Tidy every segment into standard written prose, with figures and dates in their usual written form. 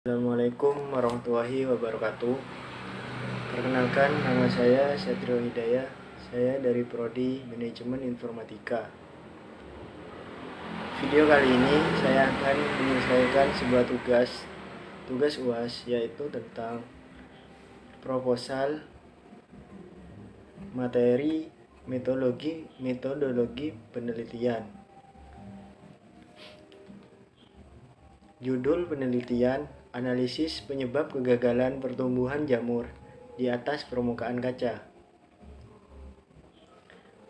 Assalamualaikum warahmatullahi wabarakatuh. Perkenalkan, nama saya Satrio Hidayah. Saya dari Prodi Manajemen Informatika. Video kali ini saya akan menyelesaikan sebuah tugas UAS, yaitu tentang proposal materi metodologi penelitian. Judul penelitian: analisis penyebab kegagalan pertumbuhan jamur di atas permukaan kaca.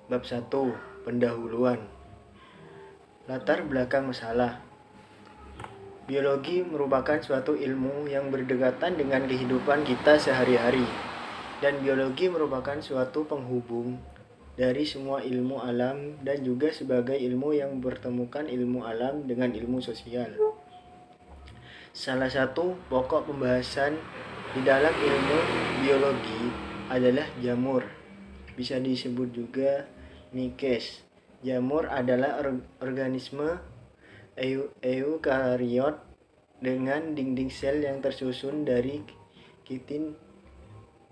Bab 1. Pendahuluan. Latar belakang masalah. Biologi merupakan suatu ilmu yang berdekatan dengan kehidupan kita sehari-hari, dan biologi merupakan suatu penghubung dari semua ilmu alam dan juga sebagai ilmu yang bertemukan ilmu alam dengan ilmu sosial. Salah satu pokok pembahasan di dalam ilmu biologi adalah jamur. Bisa disebut juga mikes. Jamur adalah organisme eukariot dengan dinding sel yang tersusun dari kitin.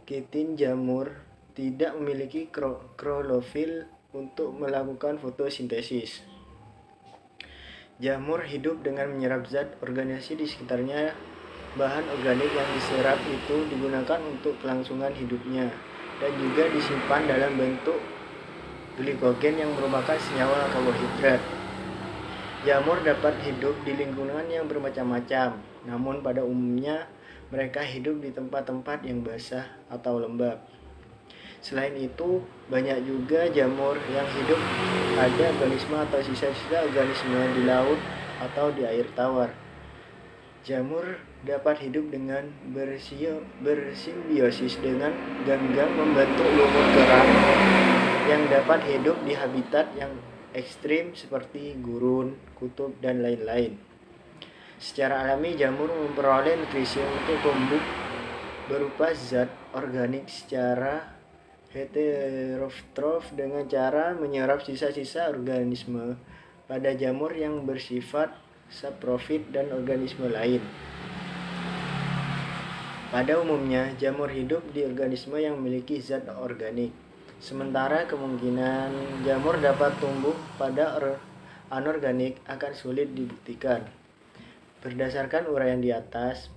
Kitin jamur tidak memiliki klorofil untuk melakukan fotosintesis. Jamur hidup dengan menyerap zat organisasi di sekitarnya. Bahan organik yang diserap itu digunakan untuk kelangsungan hidupnya dan juga disimpan dalam bentuk glikogen yang merupakan senyawa karbohidrat. Jamur dapat hidup di lingkungan yang bermacam-macam, namun pada umumnya mereka hidup di tempat-tempat yang basah atau lembab. Selain itu, banyak juga jamur yang hidup pada organisme atau sisa-sisa organisme di laut atau di air tawar. Jamur dapat hidup dengan bersimbiosis dengan ganggang membentuk lumut kerang yang dapat hidup di habitat yang ekstrim seperti gurun, kutub, dan lain-lain. Secara alami, jamur memperoleh nutrisi untuk tumbuh berupa zat organik secara heterotrof dengan cara menyerap sisa-sisa organisme pada jamur yang bersifat saprofit dan organisme lain. Pada umumnya, jamur hidup di organisme yang memiliki zat organik, sementara kemungkinan jamur dapat tumbuh pada anorganik akan sulit dibuktikan. Berdasarkan uraian di atas,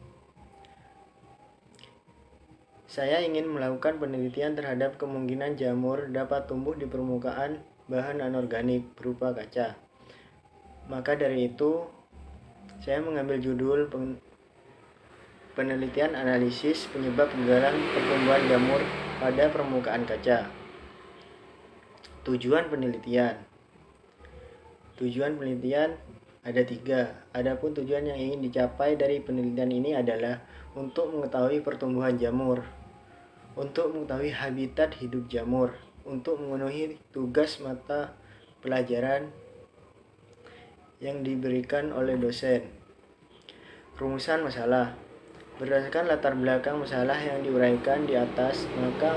saya ingin melakukan penelitian terhadap kemungkinan jamur dapat tumbuh di permukaan bahan anorganik berupa kaca. Maka dari itu, saya mengambil judul penelitian analisis penyebab kegagalan pertumbuhan jamur pada permukaan kaca. Tujuan penelitian. Tujuan penelitian ada 3. Adapun tujuan yang ingin dicapai dari penelitian ini adalah untuk mengetahui pertumbuhan jamur, untuk mengetahui habitat hidup jamur, untuk memenuhi tugas mata pelajaran yang diberikan oleh dosen. Rumusan masalah. Berdasarkan latar belakang masalah yang diuraikan di atas, maka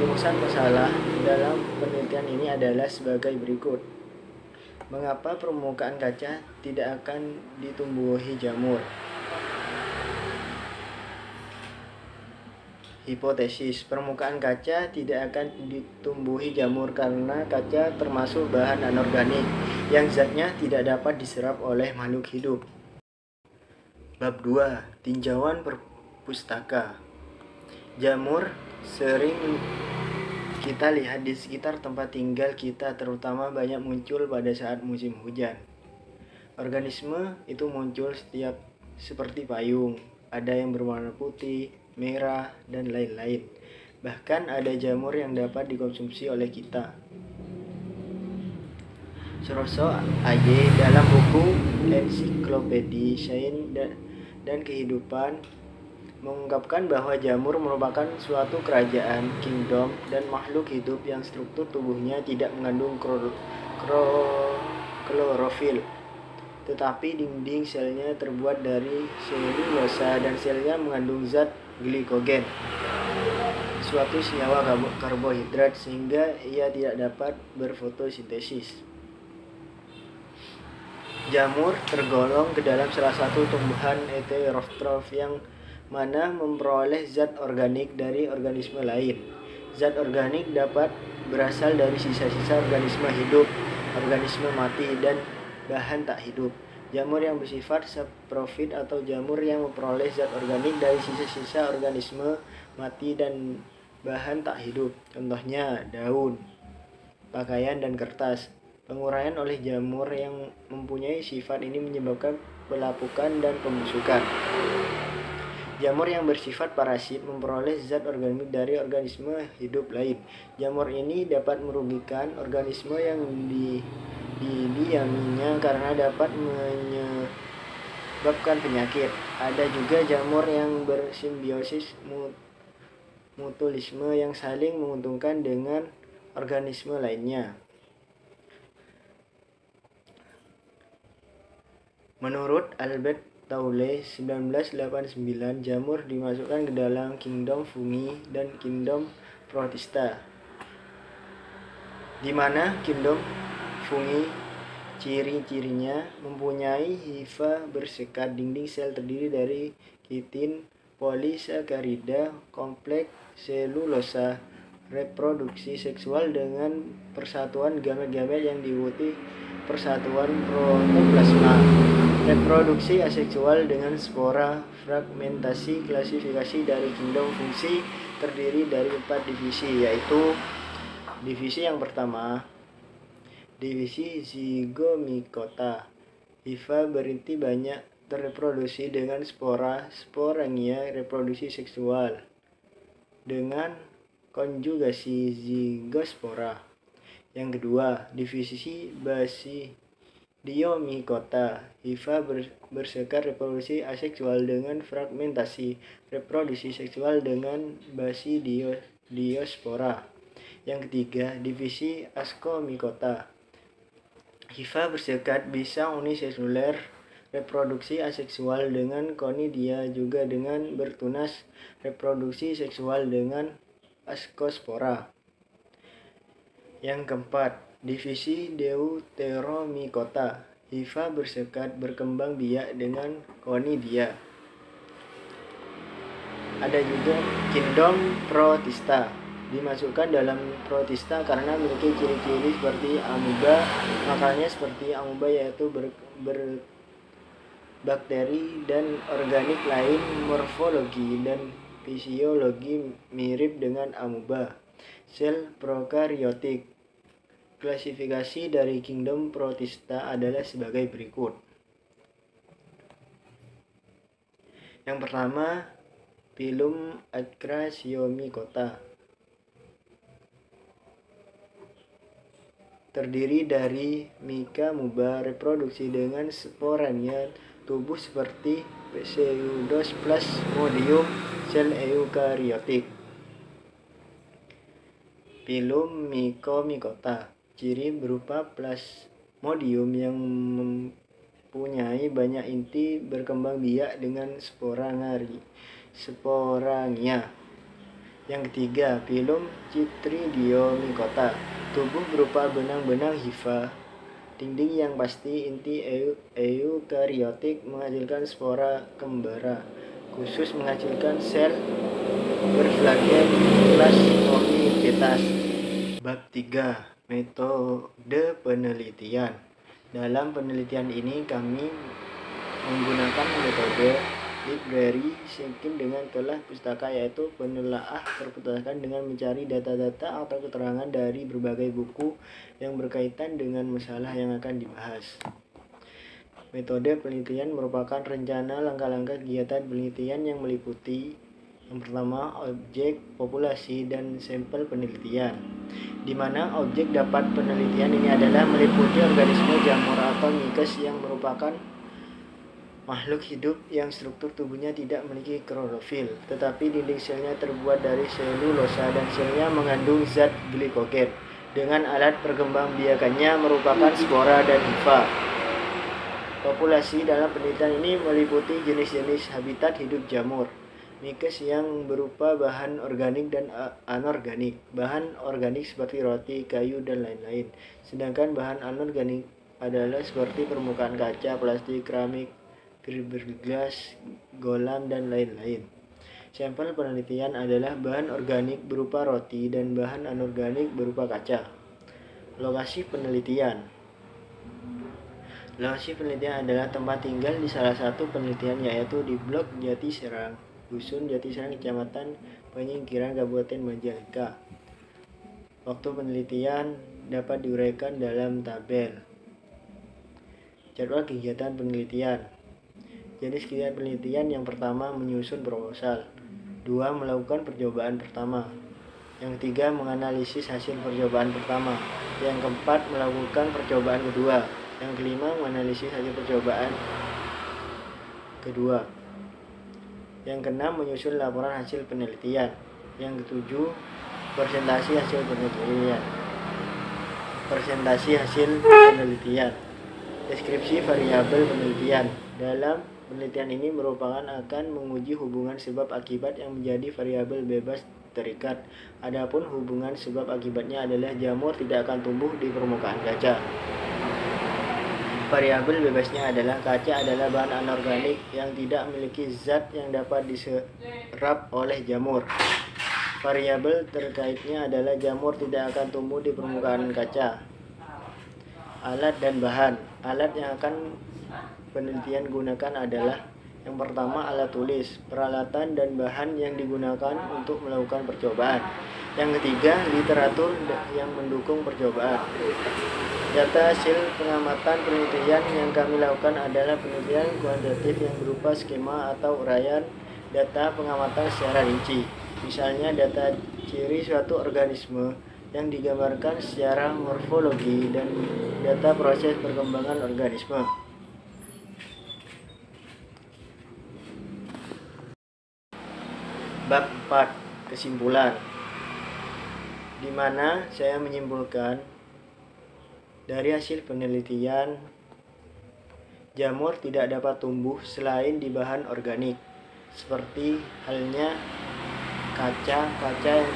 rumusan masalah dalam penelitian ini adalah sebagai berikut. Mengapa permukaan kaca tidak akan ditumbuhi jamur? Hipotesis, permukaan kaca tidak akan ditumbuhi jamur karena kaca termasuk bahan anorganik yang zatnya tidak dapat diserap oleh makhluk hidup. Bab 2. Tinjauan perpustaka. Jamur sering kita lihat di sekitar tempat tinggal kita, terutama banyak muncul pada saat musim hujan. Organisme itu muncul setiap seperti payung, ada yang berwarna putih, merah, dan lain-lain. Bahkan ada jamur yang dapat dikonsumsi oleh kita. Suroso A.Y. dalam buku Ensiklopedia Sains dan Kehidupan mengungkapkan bahwa jamur merupakan suatu kerajaan, kingdom, dan makhluk hidup yang struktur tubuhnya tidak mengandung klorofil, tetapi dinding selnya terbuat dari selulosa dan selnya mengandung zat glikogen, suatu senyawa karbohidrat, sehingga ia tidak dapat berfotosintesis. Jamur tergolong ke dalam salah satu tumbuhan heterotrof yang mana memperoleh zat organik dari organisme lain. Zat organik dapat berasal dari sisa-sisa organisme hidup, organisme mati, dan bahan tak hidup. Jamur yang bersifat saprofit atau jamur yang memperoleh zat organik dari sisa-sisa organisme mati dan bahan tak hidup. Contohnya daun, pakaian, dan kertas. Penguraian oleh jamur yang mempunyai sifat ini menyebabkan pelapukan dan pembusukan. Jamur yang bersifat parasit memperoleh zat organik dari organisme hidup lain. Jamur ini dapat merugikan organisme yang didiaminya karena dapat menyebabkan penyakit. Ada juga jamur yang bersimbiosis mutualisme yang saling menguntungkan dengan organisme lainnya. Menurut Albert Taulay 1989, jamur dimasukkan ke dalam kingdom fungi dan kingdom protista, di mana kingdom fungi ciri-cirinya mempunyai hifa bersekat dinding sel terdiri dari kitin, polisakarida, kompleks selulosa, reproduksi seksual dengan persatuan gamet-gamet yang diikuti persatuan protoplasma, reproduksi aseksual dengan spora, fragmentasi. Klasifikasi dari kingdom fungsi terdiri dari 4 divisi, yaitu divisi yang pertama, divisi zygomicota. Hifa berinti banyak terreproduksi dengan spora, sporangia, reproduksi seksual dengan konjugasi zigospora. Yang kedua, divisi basidiomycota. Hifa bersekat reproduksi aseksual dengan fragmentasi, reproduksi seksual dengan basidiospora. Yang ketiga, divisi ascomycota. Hifa bersekat bisa uniseluler, reproduksi aseksual dengan conidia, juga dengan bertunas, reproduksi seksual dengan ascospora. Yang keempat, divisi deuteromycota. Hifa bersekat berkembang biak dengan conidia. Ada juga kingdom protista. Dimasukkan dalam protista karena memiliki ciri-ciri seperti amuba. Makanya seperti amuba, yaitu berbakteri dan organik lain, morfologi dan fisiologi mirip dengan amuba. Sel prokaryotik. Klasifikasi dari kingdom protista adalah sebagai berikut. Yang pertama, phylum Acrasiomycota. Terdiri dari Micamuba, reproduksi dengan sporanya, tubuh seperti Pseudosplasmodium, sel eukariotik. Phylum Mycomycota. Ciri berupa plasmodium yang mempunyai banyak inti, berkembang biak dengan sporangia. Yang ketiga, phylum Chytridiomycota. Tubuh berupa benang-benang hifa, dinding yang pasti, inti eukariotik, menghasilkan spora kembara, khusus menghasilkan sel berflagen plasmodipetas. Bab 3. Metode penelitian. Dalam penelitian ini kami menggunakan metode library seeking dengan telah pustaka, yaitu penelaah perpustakaan dengan mencari data-data atau keterangan dari berbagai buku yang berkaitan dengan masalah yang akan dibahas. Metode penelitian merupakan rencana langkah-langkah kegiatan penelitian yang meliputi yang pertama, objek, populasi, dan sampel penelitian, di mana objek dapat penelitian ini adalah meliputi organisme jamur atau mikes yang merupakan makhluk hidup yang struktur tubuhnya tidak memiliki klorofil, tetapi dinding selnya terbuat dari selulosa dan selnya mengandung zat glikogen. Dengan alat perkembangbiakannya merupakan spora dan hifa. Populasi dalam penelitian ini meliputi jenis-jenis habitat hidup jamur, mikes yang berupa bahan organik dan anorganik. Bahan organik seperti roti, kayu, dan lain-lain. Sedangkan bahan anorganik adalah seperti permukaan kaca, plastik, keramik, fiberglass, golam, dan lain-lain. Sampel penelitian adalah bahan organik berupa roti dan bahan anorganik berupa kaca. Lokasi penelitian. Lokasi penelitian adalah tempat tinggal di salah satu penelitian, yaitu di Blok Jatiserang, Dusun Jatiserang, Kecamatan Penyingkiran, Kabupaten Majalengka. Waktu penelitian dapat diuraikan dalam tabel. Jadwal kegiatan penelitian. Jenis kegiatan penelitian: yang pertama, menyusun proposal. 2. Melakukan percobaan pertama. Yang ketiga, menganalisis hasil percobaan pertama. Yang keempat, melakukan percobaan kedua. Yang kelima, menganalisis hasil percobaan kedua. Yang keenam, menyusun laporan hasil penelitian. Yang ketujuh, presentasi hasil penelitian. Presentasi hasil penelitian. Deskripsi variabel penelitian. Dalam penelitian ini merupakan akan menguji hubungan sebab akibat yang menjadi variabel bebas terikat. Adapun hubungan sebab akibatnya adalah jamur tidak akan tumbuh di permukaan kaca. Variabel bebasnya adalah kaca adalah bahan anorganik yang tidak memiliki zat yang dapat diserap oleh jamur. Variabel terkaitnya adalah jamur tidak akan tumbuh di permukaan kaca. Alat dan bahan. Alat yang akan penelitian gunakan adalah: yang pertama, alat tulis, peralatan dan bahan yang digunakan untuk melakukan percobaan. Yang ketiga, literatur yang mendukung percobaan. Data hasil pengamatan penelitian yang kami lakukan adalah penelitian kuantitatif yang berupa skema atau uraian data pengamatan secara rinci. Misalnya data ciri suatu organisme yang digambarkan secara morfologi dan data proses perkembangan organisme. Bab 4. Kesimpulan, di mana saya menyimpulkan dari hasil penelitian, jamur tidak dapat tumbuh selain di bahan organik, seperti halnya kaca yang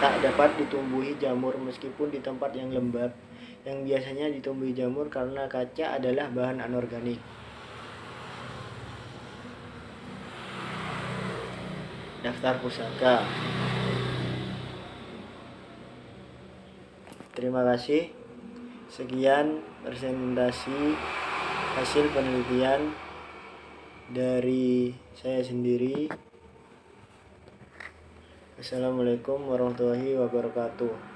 tak dapat ditumbuhi jamur meskipun di tempat yang lembab, yang biasanya ditumbuhi jamur karena kaca adalah bahan anorganik. Daftar pusaka. Terima kasih. Sekian presentasi hasil penelitian dari saya sendiri. Assalamualaikum warahmatullahi wabarakatuh.